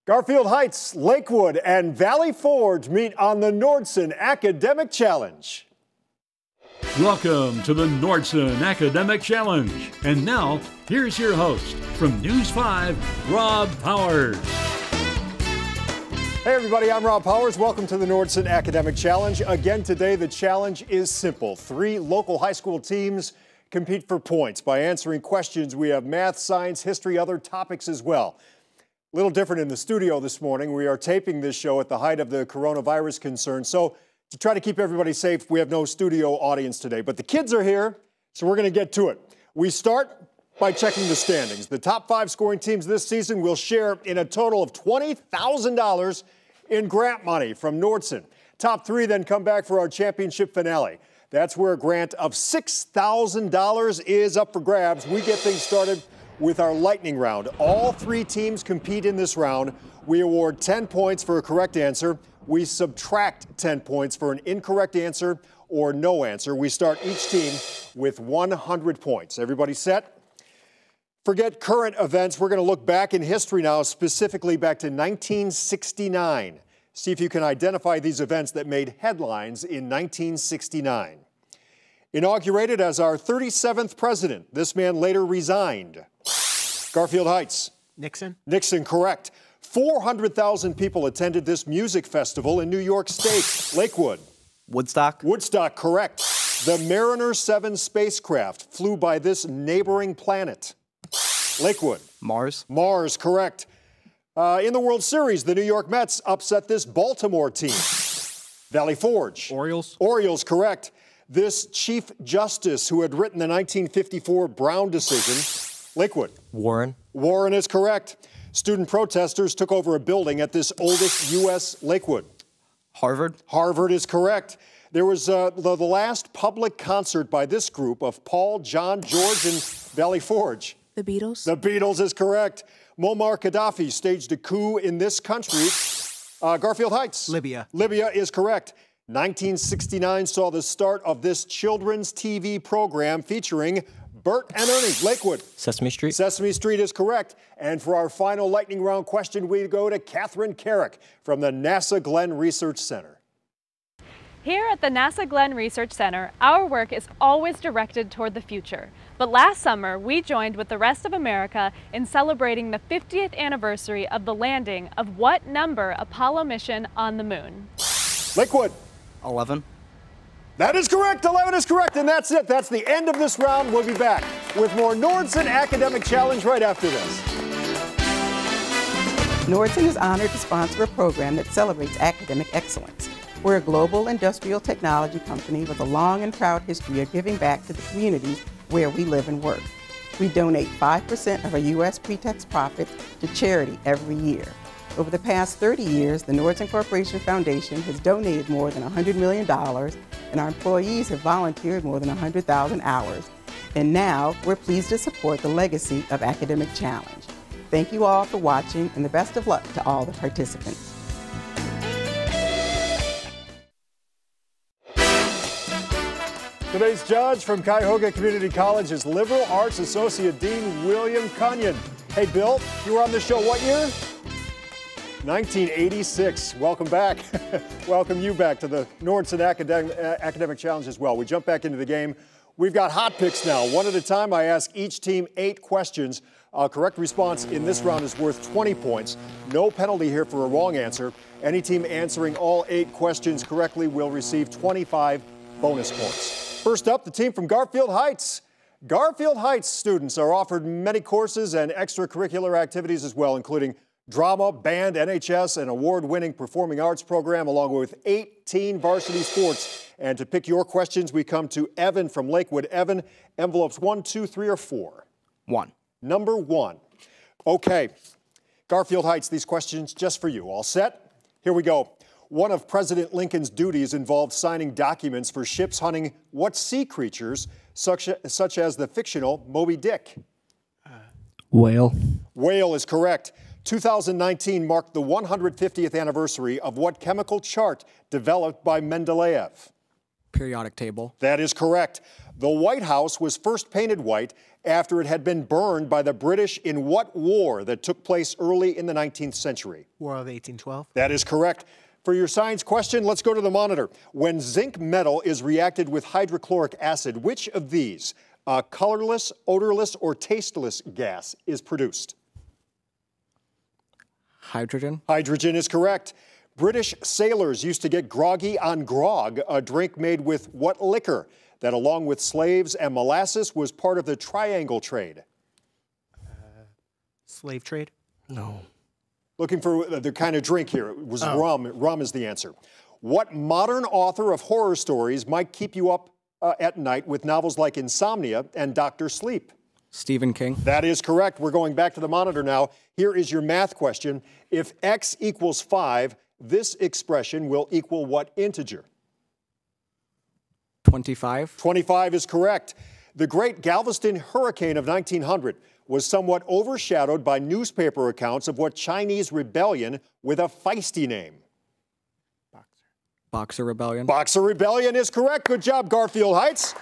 Garfield Heights, Lakewood, and Valley Forge meet on the Nordson Academic Challenge. Welcome to the Nordson Academic Challenge. And now, here's your host from News 5, Rob Powers. Hey everybody, I'm Rob Powers. Welcome to the Nordson Academic Challenge. Again today, the challenge is simple. 3 local high school teams compete for points by answering questions. We have math, science, history, other topics as well. A little different in the studio this morning. We are taping this show at the height of the coronavirus concern. So to try to keep everybody safe, we have no studio audience today. But the kids are here, so we're going to get to it. We start by checking the standings. The top 5 scoring teams this season will share in a total of $20,000 in grant money from Nordson. Top 3 then come back for our championship finale. That's where a grant of $6,000 is up for grabs. We get things started with our lightning round. All 3 teams compete in this round. We award 10 points for a correct answer. We subtract 10 points for an incorrect answer or no answer. We start each team with 100 points. Everybody set? Forget current events. We're going to look back in history now, specifically back to 1969. See if you can identify these events that made headlines in 1969. Inaugurated as our 37th president, this man later resigned. Garfield Heights. Nixon. Nixon, correct. 400,000 people attended this music festival in New York State. Lakewood. Woodstock. Woodstock, correct. The Mariner 7 spacecraft flew by this neighboring planet. Lakewood. Mars. Mars, correct. In the World Series, the New York Mets upset this Baltimore team. Valley Forge. Orioles. Orioles, correct. This Chief Justice who had written the 1954 Brown decision. Lakewood. Warren. Warren is correct. Student protesters took over a building at this oldest U.S. Lakewood. Harvard. Harvard is correct. There was the last public concert by this group of Paul, John, George, and Valley Forge. The Beatles. The Beatles is correct. Muammar Gaddafi staged a coup in this country. Garfield Heights. Libya. Libya is correct. 1969 saw the start of this children's TV program featuring Bert and Ernie. Lakewood. Sesame Street. Sesame Street is correct. And for our final lightning round question, we go to Catherine Carrick from the NASA Glenn Research Center. Here at the NASA Glenn Research Center, our work is always directed toward the future. But last summer, we joined with the rest of America in celebrating the 50th anniversary of the landing of what number Apollo mission on the moon? Lakewood. 11. That is correct. 11 is correct, and that's it. That's the end of this round. We'll be back with more Nordson Academic Challenge right after this. Nordson is honored to sponsor a program that celebrates academic excellence. We're a global industrial technology company with a long and proud history of giving back to the communities where we live and work. We donate 5% of our U.S. pre-tax profits to charity every year. Over the past 30 years, the Nordson Corporation Foundation has donated more than $100 million, and our employees have volunteered more than 100,000 hours. And now, we're pleased to support the legacy of Academic Challenge. Thank you all for watching, and the best of luck to all the participants. Today's judge from Cuyahoga Community College is Liberal Arts Associate Dean William Cunyon. Hey, Bill, you were on the show what year? 1986. Welcome back. Welcome you back to the Nordson Academic Challenge as well. We jump back into the game. We've got hot picks now. One at a time, I ask each team 8 questions. A correct response in this round is worth 20 points. No penalty here for a wrong answer. Any team answering all 8 questions correctly will receive 25 bonus points. First up, the team from Garfield Heights. Garfield Heights students are offered many courses and extracurricular activities as well, including drama, band, NHS, an award-winning performing arts program, along with 18 varsity sports. And to pick your questions, we come to Evan from Lakewood. Evan, envelopes 1, 2, 3, or 4? 1. Number 1. Okay, Garfield Heights, these questions just for you. All set? Here we go. One of President Lincoln's duties involved signing documents for ships hunting what sea creatures, such as the fictional Moby Dick? Whale. Whale is correct. 2019 marked the 150th anniversary of what chemical chart developed by Mendeleev? Periodic table. That is correct. The White House was first painted white after it had been burned by the British in what war that took place early in the 19th century? War of 1812. That is correct. For your science question, let's go to the monitor. When zinc metal is reacted with hydrochloric acid, which of these, a colorless, odorless, or tasteless gas is produced? Hydrogen. Hydrogen is correct. British sailors used to get groggy on grog, a drink made with what liquor that, along with slaves and molasses, was part of the triangle trade? Slave trade? No. Looking for the kind of drink here. It was rum. Rum is the answer. What modern author of horror stories might keep you up at night with novels like Insomnia and Dr. Sleep? Stephen King. That is correct. We're going back to the monitor now. Here is your math question. If x equals 5, this expression will equal what integer? 25. 25 is correct. The Great Galveston Hurricane of 1900 was somewhat overshadowed by newspaper accounts of what Chinese rebellion with a feisty name? Boxer Rebellion. Boxer Rebellion is correct. Good job, Garfield Heights.